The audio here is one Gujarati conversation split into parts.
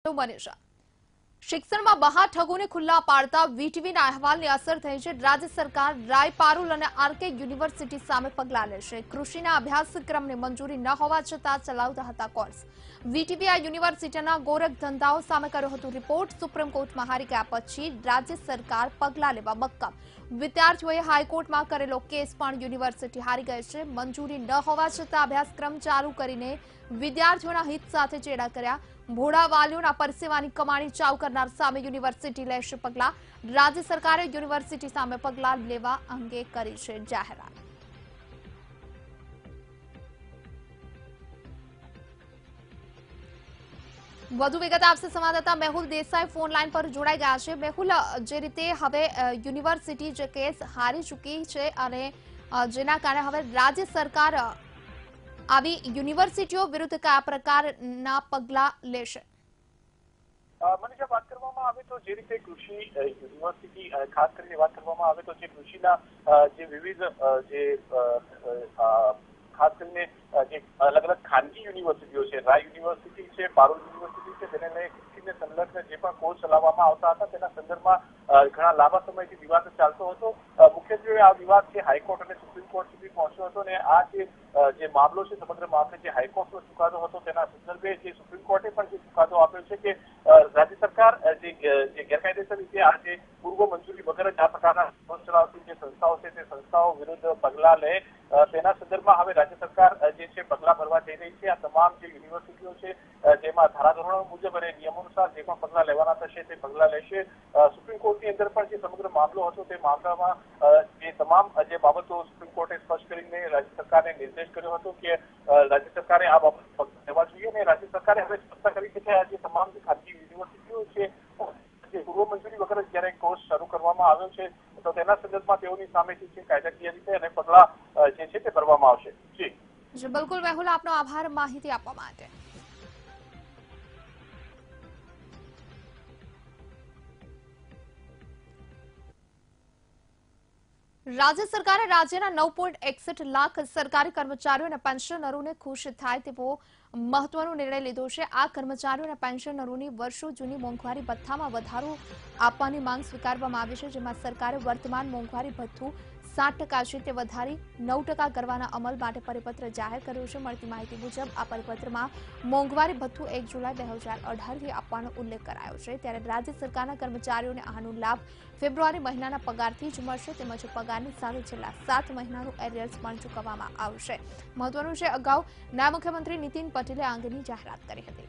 મનીષા શિક્ષણમાં બહાર ઠગોને ખુલ્લા પાડતા વીટીવીના અહેવાલની અસર થઈ છે। રાજ્ય સરકાર રાયપારુલ અને આરકે યુનિવર્સિટી સામે પગલાં લેશે। કૃષિના અભ્યાસક્રમને મંજૂરી ન હોવા છતાં ચલાવતા હતા કોર્સ। વીટીવી આ યુનિવર્સિટીના ગોરખ ધંધાઓ સામે કર્યો હતો રિપોર્ટ। સુપ્રીમ કોર્ટમાં હારી ગયા પછી રાજ્ય સરકાર પગલાં લેવા મક્કમ। વિદ્યાર્થીઓએ હાઈકોર્ટમાં કરેલો કેસ પણ યુનિવર્સિટી હારી ગઈ છે। મંજૂરી ન હોવા છતાં અભ્યાસક્રમ ચાલુ કરીને વિદ્યાર્થીઓના હિત સાથે ચેડા કર્યા। ભોળા વાલીઓના પરસેવાની કમાણી ચાઉ કરનાર સામે યુનિવર્સિટી લેશે પગલાં। રાજ્ય સરકારે યુનિવર્સિટી સામે પગલાં લેવા અંગે કરી છે જાહેરાત। વધુ વિગત આપશે સંવાદદાતા મેહુલ દેસાઈ ફોન લાઈન પર જોડાઈ ગયા છે। મેહુલ, જે રીતે હવે યુનિવર્સિટી જે કેસ હારી ચૂકી છે અને જેના કારણે હવે રાજ્ય સરકાર આવી યુનિવર્સિટીઓ વિરુદ્ધ કયા પ્રકારના પગલાં લેશે? મનીષા, વાત કરવામાં આવે તો જે રીતે કૃષિ યુનિવર્સિટી ખાસ કરીને વાત કરવામાં આવે તો જે કૃષિના જે વિવિધ જે ખાસ કરીને જે અલગ અલગ ખાનગી યુનિવર્સિટીઓ છે, રાય યુનિવર્સિટી છે, પારુલ યુનિવર્સિટી છે, તેને લઈ કૃષિને સંલગ્ન જે પણ કોર્સ ચલાવવામાં આવતા હતા તેના સંદર્ભમાં ઘણા લાંબા સમયથી વિવાદ ચાલતો હતો। મુખ્યત્વે આ વિવાદ છે હાઈકોર્ટ અને સુપ્રીમ કોર્ટ સુધી પહોંચ્યો હતો અને આ જે મામલો છે સમગ્ર મામલે જે હાઈકોર્ટનો ચુકાદો હતો તેના સંદર્ભે જે સુપ્રીમ કોર્ટે પણ જે ચુકાદો આપ્યો છે કે રાજ્ય સરકાર જે ગેરકાયદેસર રીતે આ જે પૂર્વ મંજૂરી વગર જ આ પ્રકારના કોર્સ ચલાવતી જે સંસ્થાઓ છે તે સંસ્થાઓ વિરુદ્ધ પગલાં લે તેના સંદર્ભમાં હવે રાજ્ય સરકાર જે છે પગલાં ભરવા જઈ રહી છે। આ તમામ જે યુનિવર્સિટીઓ છે જેમાં ધારાધોરણો મુજબ અને નિયમો અનુસાર જે પણ પગલાં લેવાના થશે તે પગલાં લેશે। સુપ્રીમ કોર્ટની અંદર પણ જે સમગ્ર મામલો હતો તે મામલામાં જે તમામ જે બાબતો સુપ્રીમ કોર્ટે સ્પષ્ટ કરીને રાજ્ય સરકારને નિર્દેશ કર્યો હતો કે રાજ્ય સરકારે આ બાબત પગલાં લેવા જોઈએ અને રાજ્ય સરકારે હવે સ્પષ્ટતા કરી છે કે આ જે તમામ જે ખાનગી યુનિવર્સિટીઓ છે જે પૂર્વ મંજૂરી વગર જ્યારે કોર્સ શરૂ કરવામાં આવ્યો છે તો તેના સંદર્ભમાં તેઓની સામે જે છે કાયદાકીય રીતે અને પગલાં જે છે તે ભરવામાં આવશે। જી બિલકુલ મેહુલ, આપનો આભાર માહિતી આપવા માટે। રાજ્ય સરકારે રાજ્યના 9.61 લાખ સરકારી કર્મચારીઓ અને પેન્શનરોને ખુશ થાય તેવો મહત્વનો નિર્ણય લીધો છે। આ કર્મચારીઓ અને પેન્શનરોની વર્ષો જૂની મોંઘવારી ભથ્થામાં વધારો આપવાની માંગ સ્વીકારવામાં આવી છે, જેમાં સરકારે વર્તમાન મોંઘવારી ભથ્થું 7% છે તે વધારી 9% કરવાના અમલ માટે પરિપત્ર જાહેર કર્યો છે। મળતી માહિતી મુજબ આ પરિપત્રમાં મોંઘવારી ભથ્થું 1 જુલાઈ 2018થી આપવાનો ઉલ્લેખ કરાયો છે। ત્યારે રાજ્ય સરકારના કર્મચારીઓને આનો લાભ ફેબ્રુઆરી મહિનાના પગારથી જ મળશે, તેમજ પગારની સાથે છેલ્લા 7 મહિનાનું એરિયર્સ પણ ચૂકવવામાં આવશે। મહત્વનું છે, અગાઉ નાયબ મુખ્યમંત્રી નીતિન પટેલે આ અંગેની જાહેરાત કરી હતી।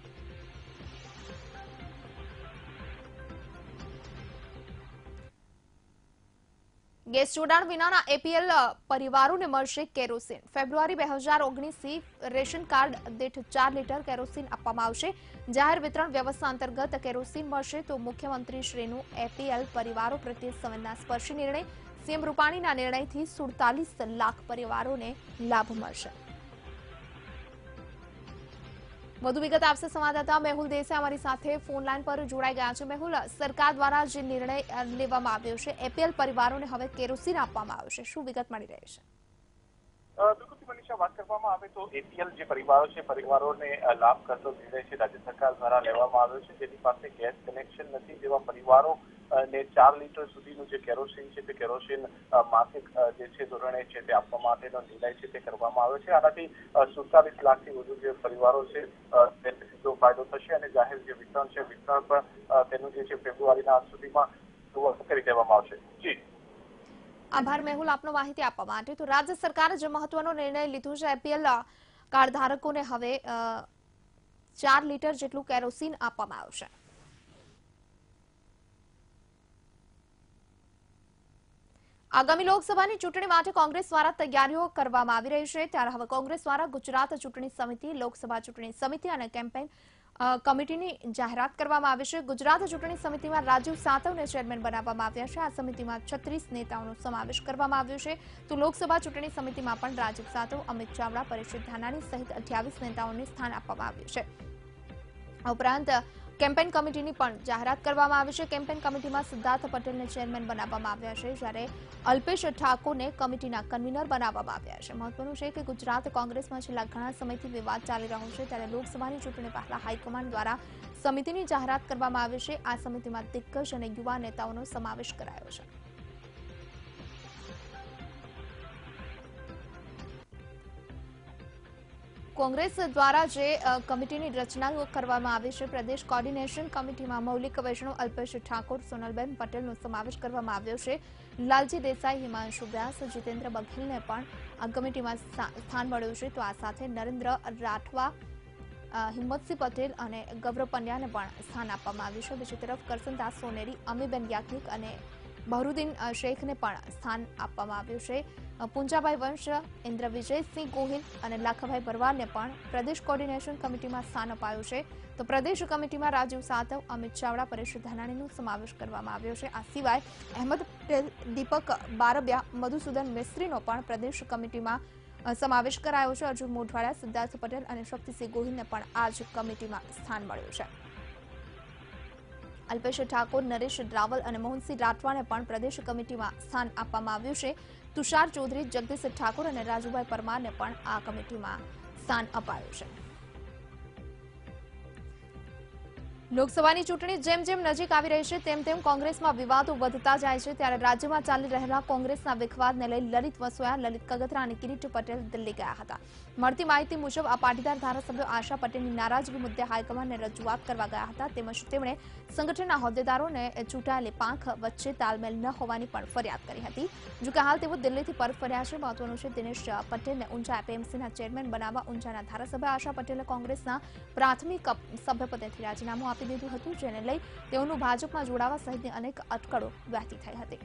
ગેસ જોડાણ વિનાના એપીએલ પરિવારોને મળશે કેરોસીન। ફેબ્રુઆરી 2019થી રેશન કાર્ડ દીઠ 4 લીટર કેરોસીન આપવામાં આવશે। જાહેર વિતરણ વ્યવસ્થા અંતર્ગત કેરોસીન મળશે તો મુખ્યમંત્રીશ્રીનું એપીએલ પરિવારો પ્રત્યે સંવેદનાસ્પર્શી નિર્ણય। સીએમ રૂપાણીના નિર્ણયથી 47 લાખ પરિવારોને લાભ મળશે। વધુ વિગત આપશે સંવાદદાતા મેહુલ દેસાઈ અમારી સાથે ફોન લાઈન પર જોડાઈ ગયા છે। મેહુલ, સરકાર દ્વારા જે નિર્ણય લેવામાં આવ્યો છે એપીએલ પરિવારોને હવે કેરોસીન આપવામાં આવશે, શું વિગત મળી રહી છે? બિલકુલ મનીષા, વાત કરવામાં આવે તો એપીએલ જે પરિવારો છે પરિવારોને લાભ કરતો નિર્ણય છે રાજ્ય સરકાર દ્વારા લેવામાં આવ્યો છે। જેની પાસે ગેસ કનેક્શન નથી તેવા પરિવારો ને 4 લીટર સુધીનું જે કેરોસીન છે તે કેરોસીન માસિક જે છે ધોરણે છે તે આપવા માટેનો નિર્ણય છે તે કરવામાં આવ્યો છે। આનાથી 47 લાખથી વધુ જે પરિવારો છે તેને સીધો ફાયદો થશે અને જાહેર જે વિતરણ છે વિતરણ પણ તેનું જે છે ફેબ્રુઆરીના અંત સુધીમાં કરી દેવામાં આવશે। આભાર મેહુલ આપનો માહિતી આપવા માટે। તો રાજ્ય સરકારે જે મહત્વનો નિર્ણય લીધો છે એપીએલ કાર્ડ ધારકોને હવે 4 લીટર જેટલું કેરોસીન આપવામાં આવશે। આગામી લોકસભાની ચૂંટણી માટે કોંગ્રેસ દ્વારા તૈયારીઓ કરવામાં આવી રહી છે। ત્યારે હવે કોંગ્રેસ દ્વારા ગુજરાત ચૂંટણી સમિતિ, લોકસભા ચૂંટણી સમિતિ અને કેમ્પેન કમિટીની જાહેરાત કરવામાં આવી છે। ગુજરાત ચૂંટણી સમિતિમાં રાજીવ સાતવને ચેરમેન બનાવવામાં આવ્યા છે। આ સમિતિમાં 36 નેતાઓનો સમાવેશ કરવામાં આવ્યો છે તો લોકસભા ચૂંટણી સમિતિમાં પણ રાજીવ સાતવ, અમિત ચાવડા, પરેશ ધાનાણી સહિત 28 નેતાઓને સ્થાન આપવામાં આવ્યું છે। ઉપરાંત કેમ્પેઇન કમિટીની પણ જાહેરાત કરવામાં આવી છે। કેમ્પેઇન કમિટીમાં સિદ્ધાર્થ પટેલને ચેરમેન બનાવવામાં આવ્યા છે, જ્યારે અલ્પેશ ઠાકોરને કમિટીના કન્વીનર બનાવવામાં આવ્યા છે। મહત્વનું છે કે ગુજરાત કોંગ્રેસમાં છેલ્લા ઘણા સમયથી વિવાદ ચાલી રહ્યો છે, ત્યારે લોકસભાની ચૂંટણી પહેલા હાઈકમાન્ડ દ્વારા સમિતિની જાહેરાત કરવામાં આવી છે। આ સમિતિમાં દિગ્ગજ અને યુવા નેતાઓનો સમાવેશ કરાયો છે। કોંગ્રેસ દ્વારા જે કમિટીની રચના કરવામાં આવી છે, પ્રદેશ કોર્ડિનેશન કમિટીમાં મૌલિક વૈષ્ણવ, અલ્પેશ ઠાકોર, સોનલબેન પટેલનો સમાવેશ કરવામાં આવ્યો છે। લાલજી દેસાઈ, હિમાંશુ વ્યાસ, જીતેન્દ્ર બઘેલને પણ આ કમિટીમાં સ્થાન મળ્યું છે। તો આ સાથે નરેન્દ્ર રાઠવા, હિંમતસિંહ પટેલ અને ગૌરવ પંડ્યાને પણ સ્થાન આપવામાં આવ્યું છે। બીજી તરફ કરસનદાસ સોનેરી, અમીબેન યાજ્ઞિક અને બહરુદ્દીન શેખને પણ સ્થાન આપવામાં આવ્યું છે। પૂંજાભાઈ વંશ, ઇન્દ્ર વિજયસિંહ ગોહિલ અને લાખાભાઈ ભરવાડને પણ પ્રદેશ કોર્ડિનેશન કમિટીમાં સ્થાન અપાયું છે। તો પ્રદેશ કમિટીમાં રાજીવ સાતવ, અમિત ચાવડા, પરેશ ધાનાણીનો સમાવેશ કરવામાં આવ્યો છે। આ સિવાય અહેમદ પટેલ, દીપક બારબિયા, મધુસૂદન મિસ્ત્રીનો પણ પ્રદેશ કમિટીમાં સમાવેશ કરાયો છે। અર્જુન મોઢવાડા, સિદ્ધાર્થ પટેલ અને શક્તિસિંહ ગોહિલને પણ આ જ કમિટીમાં સ્થાન મળ્યું છે। અલ્પેશ ઠાકોર, નરેશ રાવલ અને મોહનસિંહ રાઠવાને પણ પ્રદેશ કમિટીમાં સ્થાન આપવામાં આવ્યું છે। તુષાર ચૌધરી, જગદીશ ઠાકોર અને રાજુભાઈ પરમારને પણ આ કમિટીમાં સ્થાન અપાયું છે। લોકસભાની ચૂંટણી જેમ જેમ નજીક આવી રહી છે, તેમ તેમ કોંગ્રેસમાં વિવાદો વધતા જાય છે, ત્યારે રાજ્યમાં ચાલી રહેલા કોંગ્રેસના વિખવાદને લઈ લલિત વસોયા, લલિત કગથરા અને કિરીટ પટેલ દિલ્હી ગયા હતા। મળતી માહિતી મુજબ આ પાટીદાર ધારાસભ્યો આશા પટેલની નારાજગી મુદ્દે હાઈકમાન્ડને રજૂઆત કરવા ગયા હતા। તેમજ તેમણે સંગઠનના હોદ્દેદારોને ચૂંટાયેલી પાંખ વચ્ચે તાલમેલ ન હોવાની પણ ફરિયાદ કરી હતી। જોકે હાલ તેઓ દિલ્હીથી પરત ફર્યા છે। મહત્વનું છે, દિનેશ પટેલને ઊંઝા એપીએમસીના ચેરમેન બનાવવા ઊંઝાના ધારાસભ્ય આશા પટેલે કોંગ્રેસના પ્રાથમિક સભ્યપદેથી રાજીનામું આપી દીધું હતું, જેને લઈ તેઓનું ભાજપમાં જોડાવા સહિતની અનેક અટકળો વહેતી થઈ હતી।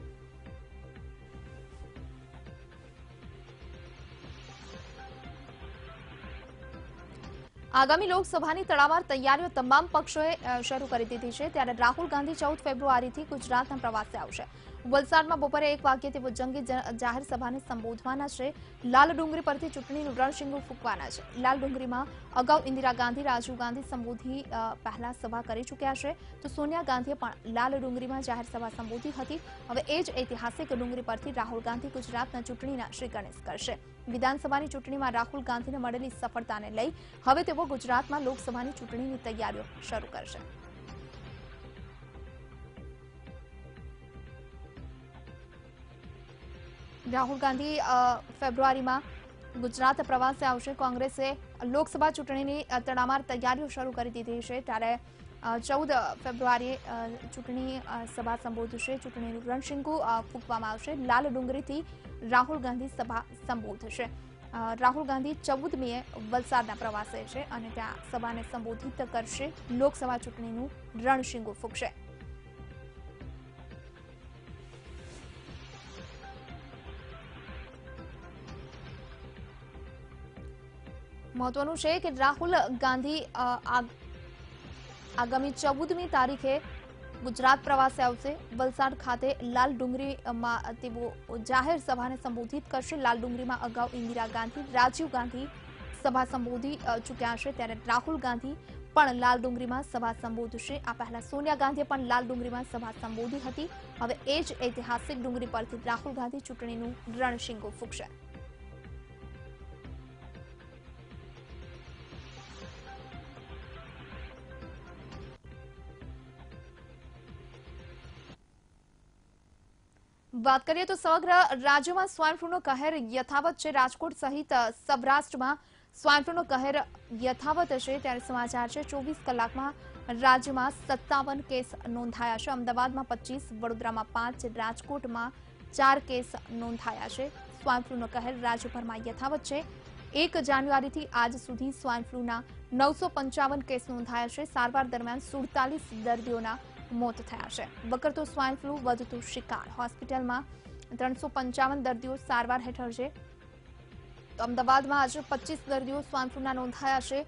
આગામી લોકસભાની તડામાર તૈયારીઓ તમામ પક્ષોએ શરૂ કરી દીધી છે, ત્યારે રાહુલ ગાંધી 14 ફેબ્રુઆરીથી ગુજરાતના પ્રવાસે આવશે। વલસાડમાં બપોરે 1 વાગ્યે તેઓ જંગી જાહેર સભાને સંબોધવાના છે। લાલ ડુંગરી પરથી ચૂંટણીનું રણશીંગું ફૂંકવાના છે। લાલ ડુંગરીમાં અગાઉ ઇન્દિરા ગાંધી, રાજીવ ગાંધી સંબોધી પહેલા સભા કરી ચૂક્યા છે, તો સોનિયા ગાંધીએ પણ લાલ ડુંગરીમાં જાહેર સભા સંબોધી હતી। હવે એ જ ઐતિહાસિક ડુંગરી પરથી રાહુલ ગાંધી ગુજરાતના ચૂંટણીના શ્રી ગણેશ કરશે। વિધાનસભાની ચૂંટણીમાં રાહુલ ગાંધીને મળેલી સફળતાને લઈ હવે તેઓ ગુજરાતમાં લોકસભાની ચૂંટણીની તૈયારીઓ શરૂ કરશે। રાહુલ ગાંધી ફેબ્રુઆરીમાં ગુજરાત પ્રવાસે આવશે। કોંગ્રેસે લોકસભા ચૂંટણીની તડામાર તૈયારીઓ શરૂ કરી દીધી છે, ત્યારે 14 ફેબ્રુઆરીએ ચૂંટણી સભા સંબોધશે। ચૂંટણીનું રણશીંગું ફૂંકવામાં આવશે। લાલ ડુંગરીથી રાહુલ ગાંધી સભા સંબોધશે। રાહુલ ગાંધી 14મીએ વલસાડના પ્રવાસે છે અને ત્યાં સભાને સંબોધિત કરશે। લોકસભા ચૂંટણીનું રણશીંગું ફૂંકશે। મહત્વનું છે કે રાહુલ ગાંધી આગામી 14મી તારીખે ગુજરાત પ્રવાસે આવશે। વલસાડ ખાતે લાલ ડુંગરીમાં તેઓ જાહેર સભાને સંબોધિત કરશે। લાલ ડુંગરીમાં અગાઉ ઇન્દિરા ગાંધી, રાજીવ ગાંધી સભા સંબોધી ચૂક્યા છે, ત્યારે રાહુલ ગાંધી પણ લાલ ડુંગરીમાં સભા સંબોધશે। આ પહેલા સોનિયા ગાંધીએ પણ લાલ ડુંગરીમાં સભા સંબોધી હતી। હવે એ જ ઐતિહાસિક ડુંગરી પરથી રાહુલ ગાંધી ચૂંટણીનું રણશીંગું ફૂંકશે। વાત કરીએ તો સમગ્ર રાજ્યમાં સ્વાઇન ફ્લૂનો કહેર યથાવત છે। રાજકોટ સહિત સૌરાષ્ટ્રમાં સ્વાઇન ફ્લૂનો કહેર યથાવત છે, ત્યારે સમાચાર છે 24 કલાકમાં રાજ્યમાં 57 કેસ નોંધાયા છે। અમદાવાદમાં 25, વડોદરામાં 5, રાજકોટમાં 4 કેસ નોંધાયા છે। સ્વાઇન ફ્લૂનો કહેર રાજ્યભરમાં યથાવત છે। 1 જાન્યુઆરીથી આજ સુધી સ્વાઇન ફ્લૂના 955 કેસ નોંધાયા છે। સારવાર દરમિયાન 47 દર્દીઓના મોત થયા છે। વકરતો સ્વાઇન ફ્લૂ વધતું શિકાર। હોસ્પિટલમાં 355 દર્દીઓ સારવાર હેઠળ છે। તો અમદાવાદમાં આજે 25 દર્દીઓ સ્વાઇન ફ્લૂના નોંધાયા છે।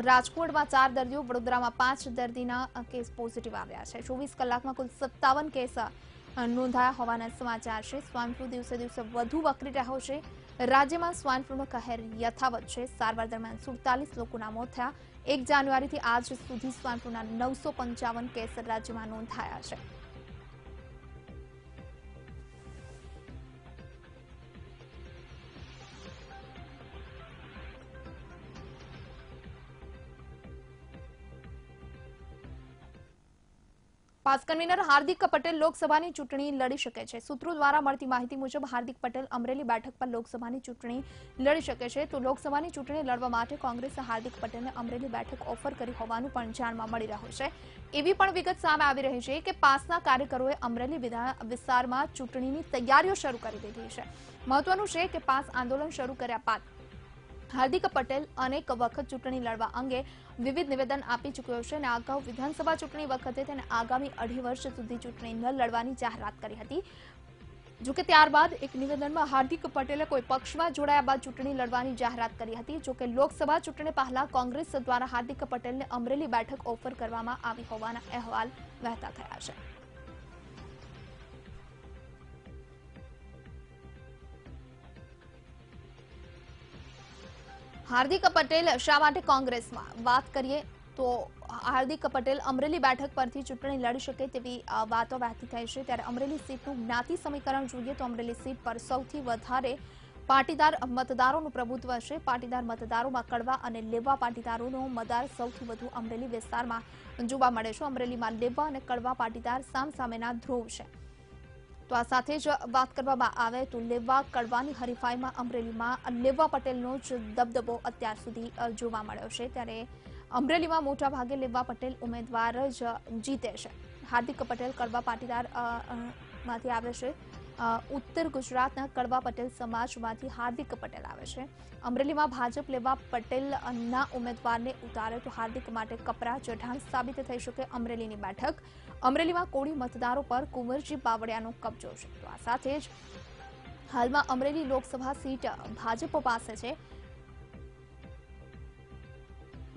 રાજકોટમાં 4 દર્દીઓ, વડોદરામાં 5 દર્દીના કેસ પોઝિટિવ આવ્યા છે। 24 કલાકમાં કુલ 57 કેસ નોંધાયા હોવાના સમાચાર છે। સ્વાઇન ફ્લૂ દિવસે દિવસે વધુ વકરી રહ્યો છે। રાજ્યમાં સ્વાઇન ફ્લૂનો કહેર યથાવત છે. સારવાર દરમિયાન 47 લોકોના મોત થયા. 1 જાન્યુઆરીથી આજ સુધી સ્વાઇન ફ્લૂના 955 કેસ રાજ્યમાં નોંધાયા છે. પાસ કન્વીનર હાર્દિક પટેલ લોકસભાની ચૂંટણી લડી શકે છે. સૂત્રો દ્વારા મળતી માહિતી મુજબ હાર્દિક પટેલ અમરેલી બેઠક પર લોકસભાની ચૂંટણી લડી શકે છે. તો લોકસભાની ચૂંટણી લડવા માટે કોંગ્રેસે હાર્દિક પટેલને અમરેલી બેઠક ઓફર કરી હોવાનું પણ જાણવા મળી રહ્યું છે. એવી પણ વિગત સામે આવી રહી છે કે પાસના કાર્યકરોએ અમરેલી વિસ્તારમાં ચૂંટણીની તૈયારીઓ શરૂ કરી દીધી છે. મહત્વનું છે કે પાસ આંદોલન શરૂ કર્યા બાદ હાર્દિક પટેલ અનેક વખત ચૂંટણી લડવા અંગે વિવિધ નિવેદન આપી ચૂક્યો છે અને અગાઉ વિધાનસભા ચૂંટણી વખતે તેને આગામી 2.5 વર્ષ સુધી ચૂંટણી ન લડવાની જાહેરાત કરી હતી. જોકે ત્યારબાદ એક નિવેદનમાં હાર્દિક પટેલે કોઈ પક્ષમાં જોડાયા બાદ ચૂંટણી લડવાની જાહેરાત કરી હતી. જોકે લોકસભા ચૂંટણી પહેલા કોંગ્રેસ દ્વારા હાર્દિક પટેલને અમરેલી બેઠક ઓફર કરવામાં આવી હોવાના અહેવાલ વહેતા થયા છે. હાર્દિક પટેલ શા માટે કોંગ્રેસમાં? વાત કરીએ તો હાર્દિક પટેલ અમરેલી બેઠક પરથી ચૂંટણી લડી શકે તેવી વાતો વહેતી થઈ છે. ત્યારે અમરેલી સીટનું જ્ઞાતિ સમીકરણ જોઈએ તો અમરેલી સીટ પર સૌથી વધારે પાટીદાર મતદારોનું પ્રભુત્વ છે. પાટીદાર મતદારોમાં કડવા અને લેવા પાટીદારોનો મતદાર સૌથી વધુ અમરેલી વિસ્તારમાં જોવા મળે છે. અમરેલીમાં લેવા અને કડવા પાટીદાર સામસામેના ધ્રુવ છે. તો આ સાથે જ વાત કરવામાં આવે તો લેવા કડવાની હરીફાઈમાં અમરેલીમાં લેવા પટેલનો જ દબદબો અત્યાર સુધી જોવા મળ્યો છે. ત્યારે અમરેલીમાં મોટાભાગે લેવા પટેલ ઉમેદવાર જ જીતે છે. હાર્દિક પટેલ કડવા પાટીદાર માંથી આવે છે. ઉત્તર ગુજરાતના કડવા પટેલ સમાજમાંથી હાર્દિક પટેલ આવે છે. અમરેલીમાં ભાજપ લેવા પટેલના ઉમેદવારને ઉતારે તો હાર્દિક માટે કપરા ચઢાણ સાબિત થઈ શકે અમરેલીની બેઠક. અમરેલીમાં કોળી મતદારો પર કુંવરજી બાવળિયાનો કબજો છે. તો આ સાથે જ હાલમાં અમરેલી લોકસભા સીટ ભાજપ પાસે છે.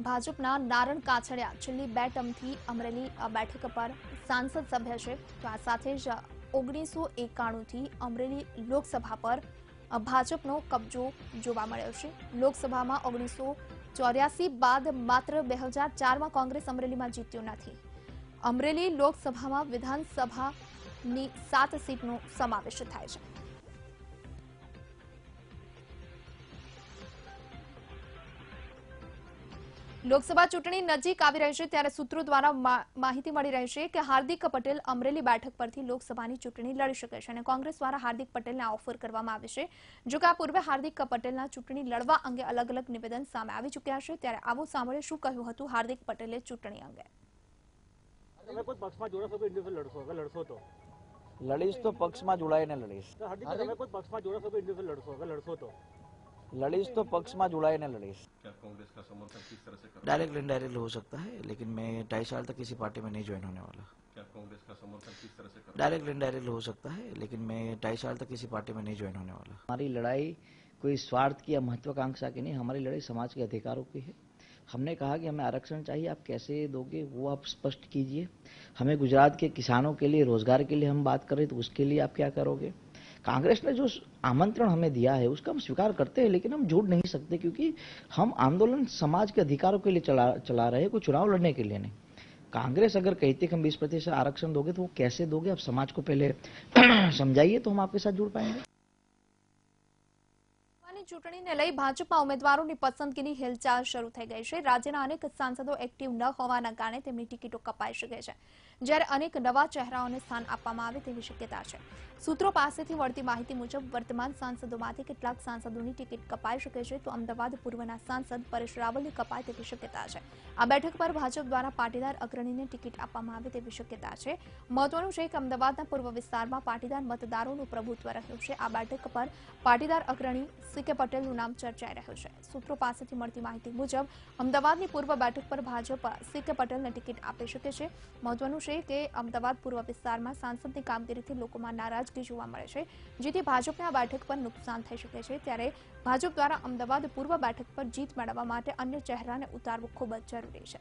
ભાજપના નારણ કાછડિયા છેલ્લી 2 ટર્મથી અમરેલી બેઠક પર સાંસદ સભ્ય છે. તો આ સાથે જ 1991થી અમરેલી લોકસભા પર ભાજપનો કબજો જોવા મળ્યો છે. લોકસભામાં 1984 બાદ માત્ર 2004માં કોંગ્રેસ અમરેલીમાં જીત્યું નથી. અમરેલી લોકસભામાં વિધાનસભાની 7 સીટનો સમાવેશ થાય છે. લોકસભા ચૂંટણી નજીક આવી રહી છે ત્યારે સૂત્રો દ્વારા માહિતી મળી રહી છે કે હાર્દિક પટેલ અમરેલી બેઠક પરથી લોકસભાની ચૂંટણી લડી શકે છે અને કોંગ્રેસ દ્વારા હાર્દિક પટેલને ઓફર કરવામાં આવી છે. જો કે આ પૂર્વે હાર્દિક પટેલના ચૂંટણી લડવા અંગે અલગ અલગ નિવેદન સામે આવી ચૂક્યા છે. ત્યારે આવો સાંભળે શું કહ્યું હતું હાર્દિક પટેલે ચૂંટણી અંગે. લડીશ તો પક્ષમાં જોડાઈને લડીશ. लड़ीश तो पक्ष में जुड़ाई ने लड़ीश. क्या कांग्रेस का समर्थन किस तरह से कर? डायरेक्ट इनडायरेक्ट हो सकता है, लेकिन मैं 2.5 साल तक किसी पार्टी में नहीं ज्वाइन होने वाला. क्या कांग्रेस का समर्थन किस तरह से कर? डायरेक्ट इनडायरेक्ट हो सकता है, लेकिन मैं 2.5 साल तक किसी पार्टी में नहीं ज्वाइन होने वाला. हमारी लड़ाई कोई स्वार्थ की या महत्वाकांक्षा की नहीं, हमारी लड़ाई समाज के अधिकारों की है. हमने कहा कि हमें आरक्षण चाहिए, आप कैसे दोगे वो आप स्पष्ट कीजिए. हमें गुजरात के किसानों के लिए, रोजगार के लिए हम बात करें तो उसके लिए आप क्या करोगे. कांग्रेस ने जो आमंत्रण हमें दिया है उसका हम स्वीकार करते हैं, लेकिन हम झूठ नहीं सकते क्योंकि हम आंदोलन समाज के अधिकारों के लिए चला रहे हैं, कोई चुनाव लड़ने के लिए नहीं. कांग्रेस अगर कहती है कि हम 20% आरक्षण दोगे तो वो कैसे दोगे, आप समाज को पहले समझाइए तो हम आपके साथ जुड़ पाएंगे. ચૂંટણીને લઈ ભાજપમાં ઉમેદવારોની પસંદગીની હિલચાલ શરૂ થઈ ગઈ છે. રાજ્યના અનેક સાંસદો એક્ટિવ ન હોવાના કારણે તેમની ટિકિટો કપાઈ શકે છે, જ્યારે અનેક નવા ચહેરાઓને સ્થાન આપવામાં આવે તેવી શક્યતા છે. સૂત્રો પાસેથી મળતી માહિતી મુજબ વર્તમાન સાંસદોમાંથી કેટલાક સાંસદોની ટિકિટ કપાઈ શકે છે, તો અમદાવાદ પૂર્વના સાંસદ પરેશ રાવલની કપાય તેવી શક્યતા છે. આ બેઠક પર ભાજપ દ્વારા પાટીદાર અગ્રણીને ટિકિટ આપવામાં આવે તેવી શક્યતા છે. મહત્વનું છે કે અમદાવાદના પૂર્વ વિસ્તારમાં પાટીદાર મતદારોનું પ્રભુત્વ રહ્યું છે. આ બેઠક પર પાટીદાર અગ્રણી સીકે પટેલનું નામ ચર્ચાઈ રહ્યું છે. સૂત્રો પાસેથી મળતી માહિતી મુજબ અમદાવાદની પૂર્વ બેઠક પર ભાજપ સીકે પટેલને ટિકિટ આપી શકે છે. મહત્વનું છે કે અમદાવાદ પૂર્વ વિસ્તારમાં સાંસદની કામગીરીથી લોકોમાં નારાજગી જોવા મળે છે, જેથી ભાજપને આ બેઠક પર નુકસાન થઈ શકે છે. ત્યારે ભાજપ દ્વારા અમદાવાદ પૂર્વ બેઠક પર જીત મેળવવા માટે અન્ય ચહેરાને ઉતારવું ખૂબ જ જરૂરી છે.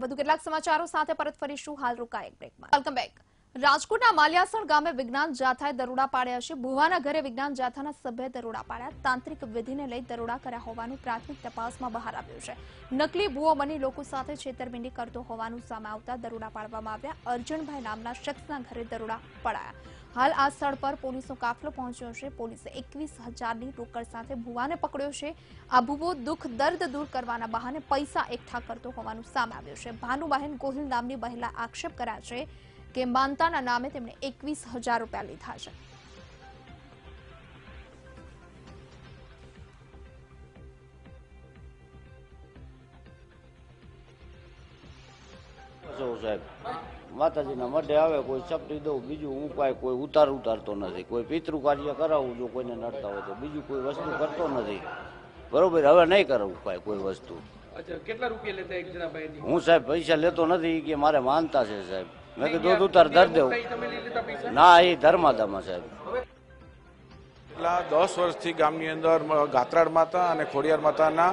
વધુ કેટલાક સમાચારો સાથે પરત ફરીશું. હાલ રોકાય એક બ્રેકમાં. Welcome back. રાજકોટના માલિયાસણ ગામે વિજ્ઞાન જાથાએ દરોડા પાડ્યા છે. ભુવાના ઘરે વિજ્ઞાન જાથાના સભ્યએ દરોડા પાડ્યા. તાંત્રિક વિધિને લઈ દરોડા કર્યા હોવાનું પ્રાથમિક તપાસમાં બહાર આવ્યું છે. નકલી ભુવો બની લોકો સાથે છેતરપિંડી કરતો હોવાનું સામે આવતા દરોડા પાડવામાં આવ્યા. અર્જુનભાઈ નામના શખ્સના ઘરે દરોડા પડાયા. હાલ આ સ્થળ પર પોલીસનો કાફલો પહોંચ્યો છે. પોલીસે 21,000ની રોકડ સાથે ભુવાને પકડ્યો છે. આ ભુવો દુઃખ દર્દ દૂર કરવાના બહાને પૈસા એકઠા કરતો હોવાનું સામે આવ્યું છે. ભાનુબહેન ગોહિલ નામની મહિલા આક્ષેપ કર્યા છે કે માનતાના નામે તેમણે 21,000 રૂપિયા લીધા છે. સાહેબ માતાજીના મઢે આવે કોઈ ચપટી દઉં, બીજું ઉપાય કોઈ ઉતારતો નથી. કોઈ પિતૃ કાર્ય કરાવવું જો કોઈને નડતા હોય તો, બીજું કોઈ વસ્તુ કરતો નથી. બરોબર, હવે નહીં કરાવું ઉપાય કોઈ વસ્તુ. કેટલા રૂપિયા લેતા એક જણા ભાઈ? હું સાહેબ પૈસા લેતો નથી કે મારે માનતા છે સાહેબ. મેં કીધું દૂધ ઉતાર દર દેવું. ના, એ ધર્માદામાં સાહેબ. છેલ્લા 10 વર્ષથી ગામની અંદર ગાત્રાળ માતા અને ખોડિયાર માતાના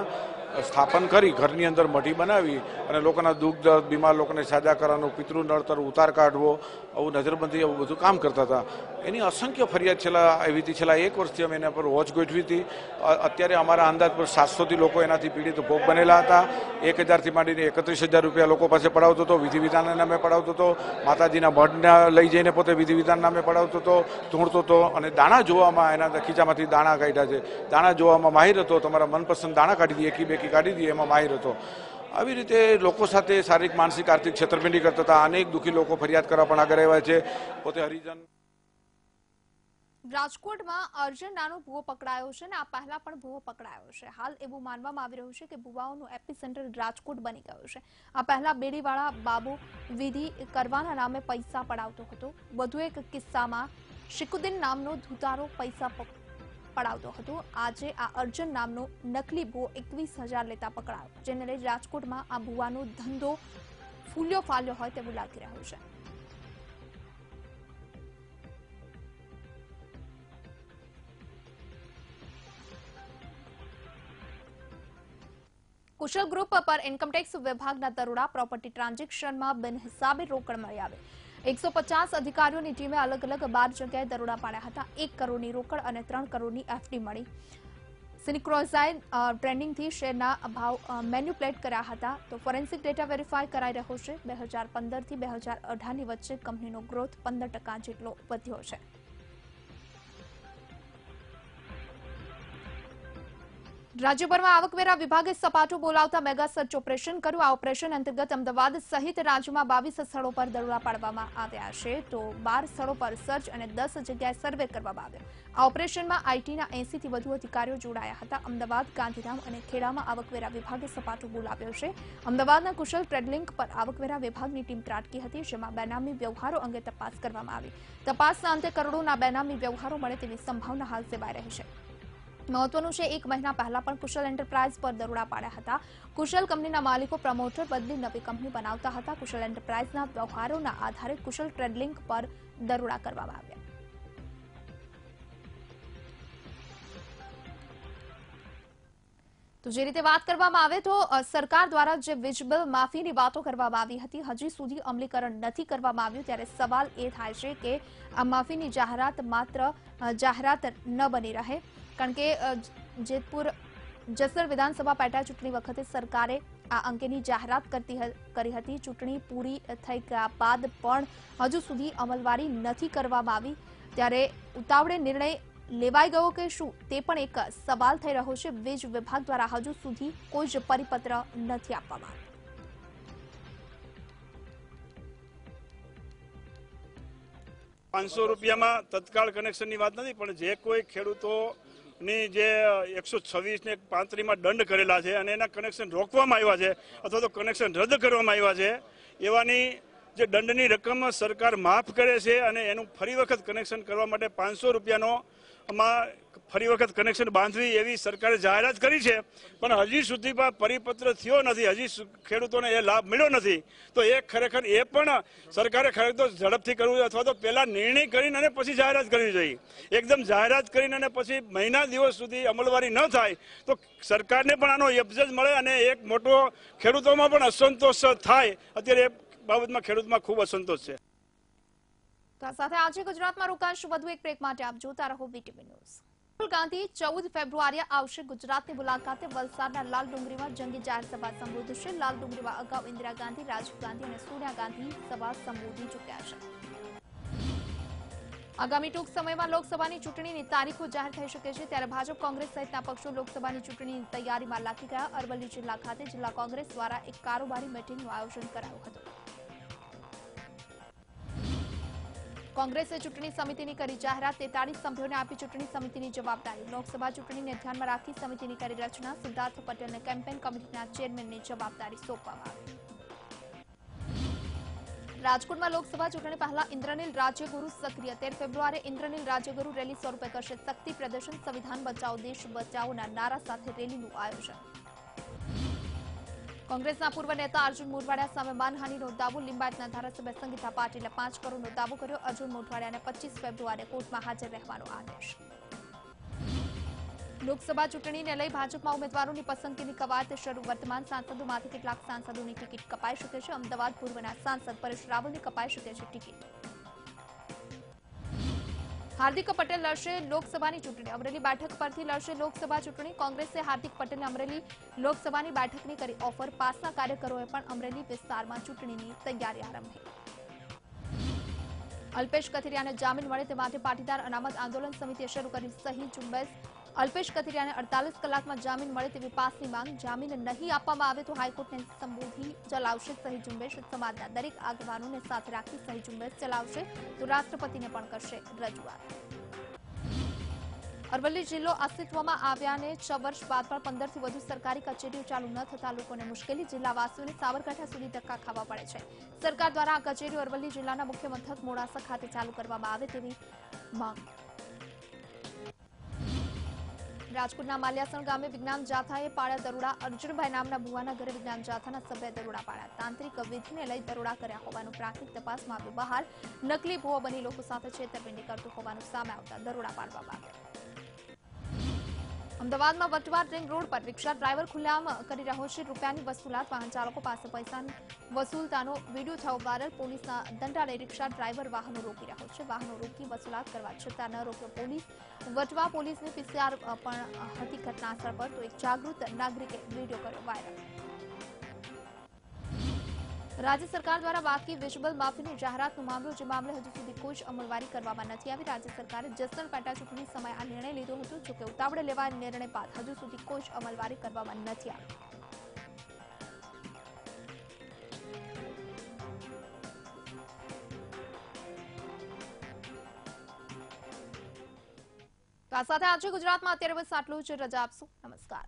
સ્થાપન કરી ઘરની અંદર મઢી બનાવી અને લોકોના દુઃખ દર્દ બીમાર લોકોને સાજા કરવાનું, પિતૃ નડતર ઉતાર કાઢવો, આવું નજરબંધી એવું બધું કામ કરતા હતા. એની અસંખ્ય ફરિયાદ આવી હતી. છેલ્લા 1 વર્ષથી અમે એના પર વોચ ગોઠવી હતી. અત્યારે અમારા અંદાજ પર 700થી લોકો એનાથી પીડિત ભોગ બનેલા હતા. 1000થી માંડીને 31,000 રૂપિયા લોકો પાસે પડાવતો હતો. વિધિ વિધાનના નામે પડાવતો હતો. માતાજીના મઢને લઈ જઈને પોતે વિધિ વિધાન નામે પડાવતો હતો, ધૂણતો હતો. અને દાણા જોવામાં એના ખીચામાંથી દાણા કાઢ્યા છે. દાણા જોવામાં માહિર હતો. તમારા મનપસંદ દાણા કાઢી દઈએ, એકી બેકી કાઢી દઈએ, એમાં માહિર હતો. આવી રીતે લોકો સાથે શારીરિક, માનસિક, આર્થિક છેતરપિંડી કરતા હતા. અનેક દુઃખી લોકો ફરિયાદ કરવા પણ આગળ આવ્યા છે. પોતે હરિજન. રાજકોટમાં અર્જુન નાનો ભુવો પકડાયો છે અને આ પહેલા પણ ભુવો પકડાયો છે. હાલ એવું માનવામાં આવી રહ્યું છે કે ભુવાઓનું એપિસેન્ટર રાજકોટ બની ગયું છે. આ પહેલા બેડીવાળા બાબુ વિધિ કરવાના નામે પૈસા પડાવતો હતો. વધુ એક કિસ્સામાં શિકુદ્દીન નામનો ધુતારો પૈસા પડાવતો હતો. આજે આ અર્જુન નામનો નકલી ભુવો 21,000 લેતા પકડાયો, જેને લઈ રાજકોટમાં આ ભુવાનો ધંધો ફૂલ્યો ફાલ્યો હોય તેવું લાગી રહ્યું છે. કુશલ ગ્રુપ પર ઇન્કમટેક્સ વિભાગના દરોડા. પ્રોપર્ટી ટ્રાન્ઝેક્શનમાં બિનહિસાબે રોકડ મળી આવે. 150 અધિકારીઓની ટીમે અલગ અલગ 12 જગ્યાએ દરોડા પાડ્યા હતા. 1 કરોડની રોકડ અને 3 કરોડની એફડી મળી. સિનિક્રોઝાઇન ટ્રેન્ડિંગથી શેરના ભાવ મેન્યુપ્લેટ કર્યા હતા. તો ફોરેન્સિક ડેટા વેરીફાઈ કરાઈ રહ્યો છે. 2015થી 2018ની વચ્ચે કંપનીનો ગ્રોથ 15% જેટલો વધ્યો છે. રાજ્યભરમાં આવકવેરા વિભાગે સપાટું બોલાવતા મેગા સર્ચ ઓપરેશન કર્યું. આ ઓપરેશન અંતર્ગત અમદાવાદ સહિત રાજ્યમાં 22 સ્થળો પર દરોડા પાડવામાં આવ્યા છે. તો 12 સ્થળો પર સર્ચ અને 10 જગ્યાએ સર્વે કરવામાં આવ્યો. આ ઓપરેશનમાં આઈટીના 80થી વધુ અધિકારીઓ જોડાયા હતા. અમદાવાદ, ગાંધીધામ અને ખેડામાં આવકવેરા વિભાગે સપાટું બોલાવ્યો છે. અમદાવાદના કુશલ ટ્રેડલિંક પર આવકવેરા વિભાગની ટીમ ત્રાટકી હતી, જેમાં બેનામી વ્યવહારો અંગે તપાસ કરવામાં આવી. તપાસના અંતે કરોડોના બેનામી વ્યવહારો મળે તેવી સંભાવના હાલ સેવાઈ રહી છે. મહત્વનું છે, 1 મહિના પહેલા પણ કુશલ એન્ટરપ્રાઇઝ પર દરોડા પાડ્યા હતા. કુશલ કંપનીના માલિકો પ્રમોટર બદલી નવી કંપની બનાવતા હતા. કુશલ એન્ટરપ્રાઇઝના વ્યવહારોના આધારે કુશલ ટ્રેડલિંક પર દરોડા કરવામાં આવ્યા. તો જે રીતે વાત કરવામાં આવે તો સરકાર દ્વારા જે વીજ બિલ માફીની વાતો કરવામાં આવી હતી, હજી સુધી અમલીકરણ નથી કરવામાં આવ્યું. ત્યારે સવાલ એ થાય છે કે આ માફીની જાહેરાત માત્ર જાહેરાત ન બની રહે, કારણ કે જેતપુર જસદણ વિધાનસભા પેટા ચૂંટણી વખતે સરકારે આ અંગેની જાહેરાત કરી હતી. ચૂંટણી પૂરી થઈ ગયા બાદ પણ હજુ સુધી અમલવારી નથી કરવામાં આવી. ત્યારે ઉતાવળે નિર્ણય લેવાઈ ગયો કે શું, તે પણ એક સવાલ થઈ રહ્યો છે. વીજ વિભાગ દ્વારા હજુ સુધી કોઈ જ પરિપત્ર નથી આપવામાં આવ્યો. 500 રૂપિયામાં તત્કાળ કનેક્શનની વાત નથી, પણ જે કોઈ ખેડૂતોની જે 126 ને 35માં દંડ કરેલા છે અને એના કનેક્શન રોકવામાં આવ્યા છે અથવા તો કનેક્શન રદ કરવામાં આવ્યા છે, એવાની જે દંડની રકમ સરકાર માફ કરે છે અને એનું ફરી વખત કનેક્શન કરવા માટે 500 રૂપિયાનો આમાં ફરી વખત કનેક્શન બાંધવી એવી સરકારે જાહેરાત કરી છે, પણ હજી સુધી પરિપત્ર થયો નથી, હજી ખેડૂતોને એ લાભ મળ્યો નથી. તો એ ખરેખર એ પણ સરકારે ખરેખર ઝડપથી કરવું અથવા તો પહેલા નિર્ણય કરીને અને પછી જાહેરાત કરવી જોઈએ. એકદમ જાહેરાત કરીને અને પછી મહિના દિવસ સુધી અમલવારી ન થાય તો સરકારને પણ આનો અબજજ મળે અને એક મોટો ખેડૂતોમાં પણ અસંતોષ થાય. અત્યારે એ બાબતમાં ખેડૂતમાં ખૂબ અસંતોષ છે. તો આ સાથે આજે ગુજરાતમાં રોકાશું. વધુ એક બ્રેક માટે આપ જોતા રહો BTV ન્યૂઝ. રાહુલ ગાંધી 14 ફેબ્રુઆરીએ આવશે ગુજરાતની મુલાકાતે. વલસાડના લાલ ડુંગરીમાં જંગી જાહેર સભા સંબોધશે. લાલ ડુંગરીમાં અગાઉ ઇન્દિરા ગાંધી, રાજીવ ગાંધી અને સોનિયા ગાંધી સભા સંબોધી ચૂક્યા છે. આગામી ટૂંક સમયમાં લોકસભાની ચૂંટણીની તારીખો જાહેર થઈ શકે છે, ત્યારે ભાજપ, કોંગ્રેસ સહિતના પક્ષો લોકસભાની ચૂંટણીની તૈયારીમાં લાગી ગયા. અરવલ્લી જિલ્લા ખાતે જિલ્લા કોંગ્રેસ દ્વારા એક કારોબારી મીટિંગનું આયોજન કરાયું હતું. કોંગ્રેસે ચૂંટણી સમિતિની કરી જાહેરાત. 43 સભ્યોને આપી ચૂંટણી સમિતિની જવાબદારી. લોકસભા ચૂંટણીને ધ્યાનમાં રાખી સમિતિની કરી રચના. સિદ્ધાર્થ પટેલને કેમ્પેન કમિટીના ચેરમેનની જવાબદારી સોંપવામાં આવી. રાજકોટમાં લોકસભા ચૂંટણી પહેલા ઇન્દ્રનીલ રાજ્યગુરુ સક્રિય. 13 ફેબ્રુઆરીએ ઇન્દ્રનીલ રાજ્યગુરુ રેલી સ્વરૂપે કરશે શક્તિ પ્રદર્શન. સંવિધાન બચાવો, દેશ બચાવોના નારા સાથે રેલીનું આયોજન. કોંગ્રેસના પૂર્વ નેતા અર્જુન મોઢવાડિયા સામે માનહાનિનો દાવો. લિંબાયતના ધારાસભ્ય સંગીતા પાટીલે 5 કરોડનો દાવો કર્યો. અર્જુન મોઢવાડિયાને 25 ફેબ્રુઆરીએ કોર્ટમાં હાજર રહેવાનો આદેશ. લોકસભા ચૂંટણીને લઈ ભાજપમાં ઉમેદવારોની પસંદગીની કવાયત શરૂ. વર્તમાન સાંસદોમાંથી કેટલાક સાંસદોની ટિકિટ કપાઈ શકે છે. અમદાવાદ પૂર્વના સાંસદ પરેશ રાવલની કપાઈ શકે છે ટિકિટ. હાર્દિક પટેલ લડશે લોકસભાની ચૂંટણી. અમરેલી બેઠક પરથી લડશે લોકસભા ચૂંટણી. કોંગ્રેસે હાર્દિક પટેલને અમરેલી લોકસભાની બેઠકની કરી ઓફર. પાસના કાર્યકરોએ પણ અમરેલી વિસ્તારમાં ચૂંટણીની તૈયારી આરંભી. અલ્પેશ કથિરિયાને જામીન મળે તે માટે પાટીદાર અનામત આંદોલન સમિતિએ શરૂ કરી સહી ઝુંબેશ. અલ્પેશ કથિરિયાને 48 કલાકમાં જામીન મળે તેવી પાસની માંગ. જામીન નહીં આપવામાં આવે તો હાઈકોર્ટને સંબોધી ચલાવશે સહી ઝુંબેશ. સમાજના દરેક આગેવાનોને સાથે રાખી સહી ઝુંબેશ ચલાવશે તો રાષ્ટ્રપતિને પણ કરશે રજૂઆત. અરવલ્લી જિલ્લો અસ્તિત્વમાં આવ્યાને 6 વર્ષ બાદ પણ 15થી વધુ સરકારી કચેરીઓ ચાલુ ન થતા લોકોને મુશ્કેલી. જિલ્લાવાસીઓને સાબરકાંઠા સુધી ધક્કા ખાવા પડે છે. સરકાર દ્વારા આ કચેરીઓ અરવલ્લી જિલ્લાના મુખ્ય મથક મોડાસા ખાતે ચાલુ કરવામાં આવે તેવી માંગ. રાજકોટના માલિયાસણ ગામે વિજ્ઞાન જાથાએ પાડ્યા દરોડા. અર્જુનભાઈ નામના ભુવાના ઘરે વિજ્ઞાન જાથાના સભ્યએ દરોડા પાડ્યા. તાંત્રિક વિધિને લઈ દરોડા કર્યા હોવાનું પ્રાથમિક તપાસમાં આવ્યું બહાર. નકલી ભુવો બની લોકો સાથે છેતરપિંડી કરતું હોવાનું સામે આવતા દરોડા પાડવામાં આવ્યા. અમદાવાદમાં વટવા રિંગ રોડ પર રિક્ષા ડ્રાઈવર ખુલ્લેઆમ કરી રહ્યો છે રૂપિયાની વસૂલાત. વાહન ચાલકો પાસે પૈસા વસૂલતાનો વિડીયો થયો વાયરલ. પોલીસના દંડા લઈ રિક્ષા ડ્રાઈવર વાહનો રોકી રહ્યો છે. વાહનો રોકી વસૂલાત કરવા છતાં ન રોક્યો પોલીસ. વટવા પોલીસની PCR પણ હતી ઘટનાસ્થળ પર તો એક જાગૃત નાગરિકે વિડીયો કર્યો વાયરલ. રાજ્ય સરકાર દ્વારા બાકી વિજબલ માફીની જાહેરાતનો મામલો. જે મામલે હજુ સુધી કોઈ જ અમલવારી કરવામાં નથી આવી. રાજ્ય સરકારે જસદણ પેટા ચૂંટણી સમયે આ નિર્ણય લીધો હતો. જોકે ઉતાવળે લેવાયેલ નિર્ણય બાદ હજુ સુધી કોઈ જ અમલવારી કરવામાં નથી આવી. તો આ સાથે આજે ગુજરાતમાં અત્યારે બસ આટલું જ. રજા આપશું. નમસ્કાર.